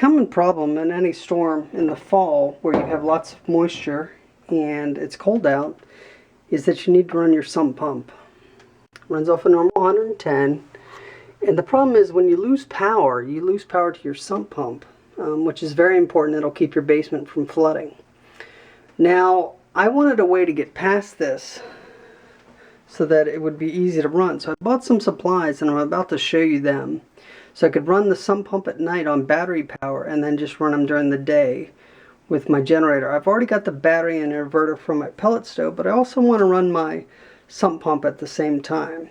common problem in any storm in the fall where you have lots of moisture and it's cold out is that you need to run your sump pump. It runs off a normal 110, and the problem is when you lose power to your sump pump, which is very important. It'll keep your basement from flooding. Now, I wanted a way to get past this so that it would be easy to run. So I bought some supplies and I'm about to show you them. So I could run the sump pump at night on battery power and then just run them during the day with my generator. I've already got the battery and inverter from my pellet stove, but I also want to run my sump pump at the same time.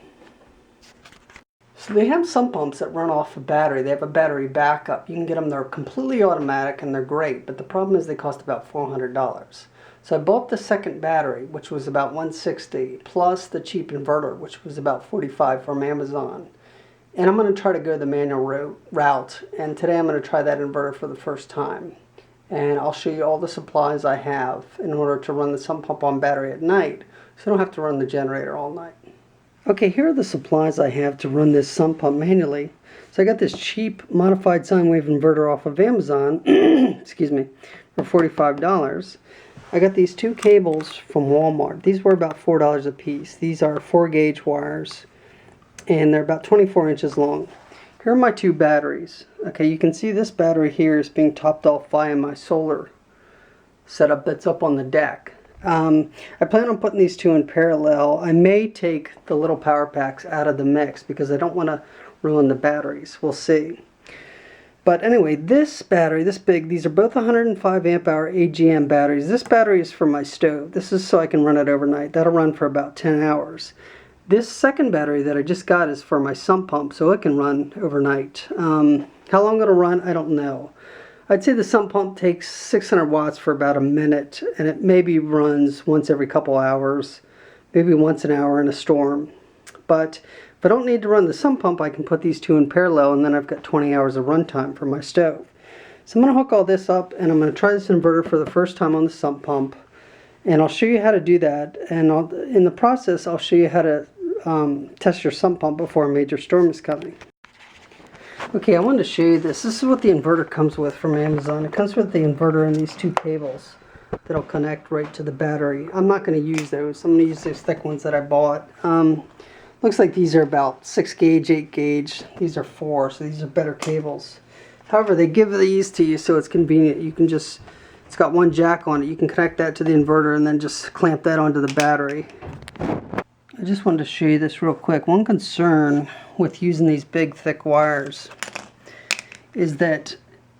So they have sump pumps that run off a battery. They have a battery backup. You can get them, they're completely automatic and they're great, but the problem is they cost about $400. So I bought the second battery, which was about $160, plus the cheap inverter, which was about $45 from Amazon. And I'm going to try to go the manual route, and today I'm going to try that inverter for the first time. And I'll show you all the supplies I have in order to run the sump pump on battery at night, so I don't have to run the generator all night. Okay, here are the supplies I have to run this sump pump manually. So I got this cheap modified sine wave inverter off of Amazon, excuse me, for $45. I got these two cables from Walmart. These were about $4 a piece. These are 4-gauge wires, and they're about 24 inches long. Here are my two batteries. Okay, you can see this battery here is being topped off via my solar setup that's up on the deck. I plan on putting these two in parallel. I may take the little power packs out of the mix because I don't want to ruin the batteries. We'll see. But anyway, this battery, this big, these are both 105 amp hour AGM batteries. This battery is for my stove. This is so I can run it overnight. That'll run for about 10 hours. This second battery that I just got is for my sump pump, so it can run overnight. How long it'll run, I don't know. I'd say the sump pump takes 600 watts for about a minute, and it maybe runs once every couple hours, maybe once an hour in a storm. But if I don't need to run the sump pump, I can put these two in parallel, and then I've got 20 hours of runtime for my stove. So I'm going to hook all this up, and I'm going to try this inverter for the first time on the sump pump, and I'll show you how to do that. And in the process, I'll show you how to test your sump pump before a major storm is coming. Okay, I wanted to show you this. This is what the inverter comes with from Amazon. It comes with the inverter and these two cables that'll connect right to the battery. I'm not going to use those. I'm going to use those thick ones that I bought. Looks like these are about 6 gauge, 8 gauge. These are 4, so these are better cables. However, they give these to you so it's convenient. You can just, it's got one jack on it. You can connect that to the inverter and then just clamp that onto the battery. I just wanted to show you this real quick. One concern with using these big thick wires is that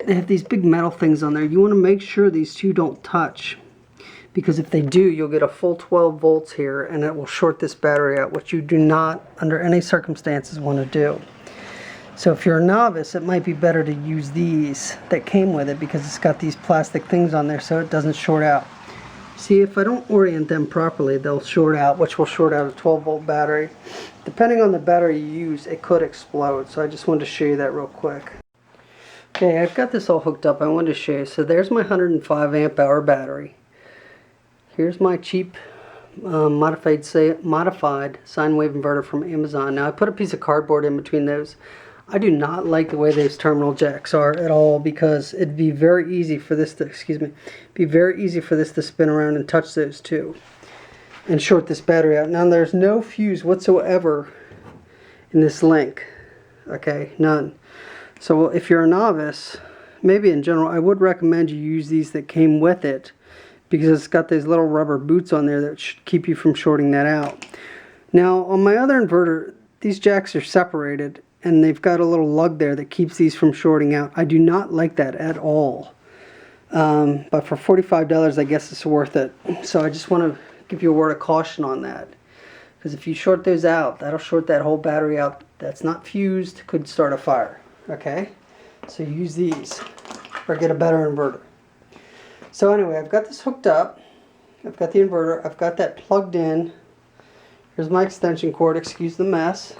they have these big metal things on there. You want to make sure these two don't touch, because if they do, you'll get a full 12 volts here and it will short this battery out, which you do not under any circumstances want to do. So if you're a novice, it might be better to use these that came with it because it's got these plastic things on there so it doesn't short out. See, if I don't orient them properly, they'll short out, which will short out a 12 volt battery. Depending on the battery you use, it could explode. So I just wanted to show you that real quick. Okay, I've got this all hooked up. I wanted to show you. So there's my 105 amp hour battery. Here's my cheap modified sine wave inverter from Amazon. Now I put a piece of cardboard in between those. I do not like the way those terminal jacks are at all, because it'd be very easy for this to, be very easy for this to spin around and touch those two and short this battery out. Now there's no fuse whatsoever in this link. Okay, none. So if you're a novice, maybe in general, I would recommend you use these that came with it, because it's got these little rubber boots on there that should keep you from shorting that out. Now on my other inverter, these jacks are separated and they've got a little lug there that keeps these from shorting out. I do not like that at all. But for $45, I guess it's worth it. So I just want to give you a word of caution on that, because if you short those out, that'll short that whole battery out. That's not fused, could start a fire. Okay, so use these or get a better inverter. So anyway, I've got this hooked up. I've got the inverter. I've got that plugged in. Here's my extension cord. Excuse the mess.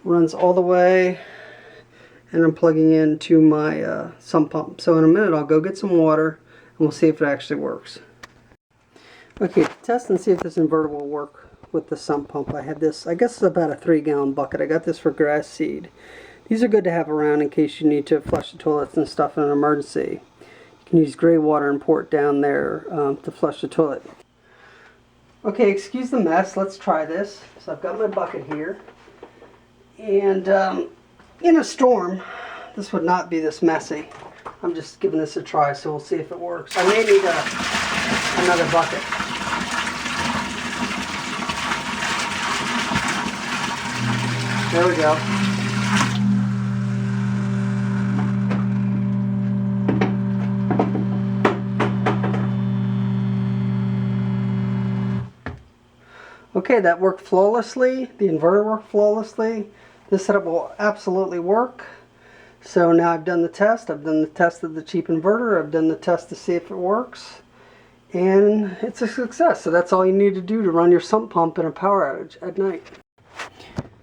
Runs all the way, and I'm plugging into my sump pump. So in a minute I'll go get some water and we'll see if it actually works. Okay, test and see if this inverter will work with the sump pump. I have this, I guess it's about a 3-gallon bucket. I got this for grass seed. These are good to have around in case you need to flush the toilets and stuff in an emergency. You can use gray water and pour it down there to flush the toilet. Okay, excuse the mess. Let's try this. So I've got my bucket here. And in a storm, this would not be this messy. I'm just giving this a try, so we'll see if it works. I may need another bucket. There we go. Okay, that worked flawlessly. The inverter worked flawlessly. This setup will absolutely work. So now I've done the test. I've done the test of the cheap inverter. I've done the test to see if it works. And it's a success. So that's all you need to do to run your sump pump in a power outage at night.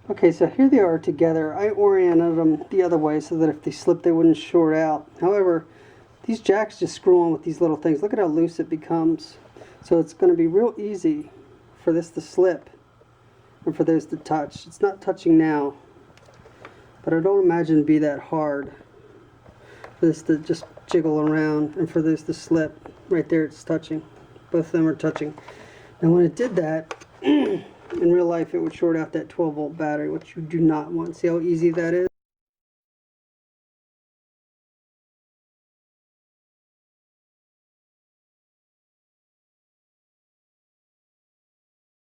Okay, so here they are together. I oriented them the other way so that if they slip they wouldn't short out. However, these jacks just screw on with these little things. Look at how loose it becomes. So it's going to be real easy for this to slip and for those to touch. It's not touching now, but I don't imagine it'd be that hard for this to just jiggle around and for this to slip. Right there it's touching. Both of them are touching. Now when it did that, in real life it would short out that 12-volt battery, which you do not want. See how easy that is?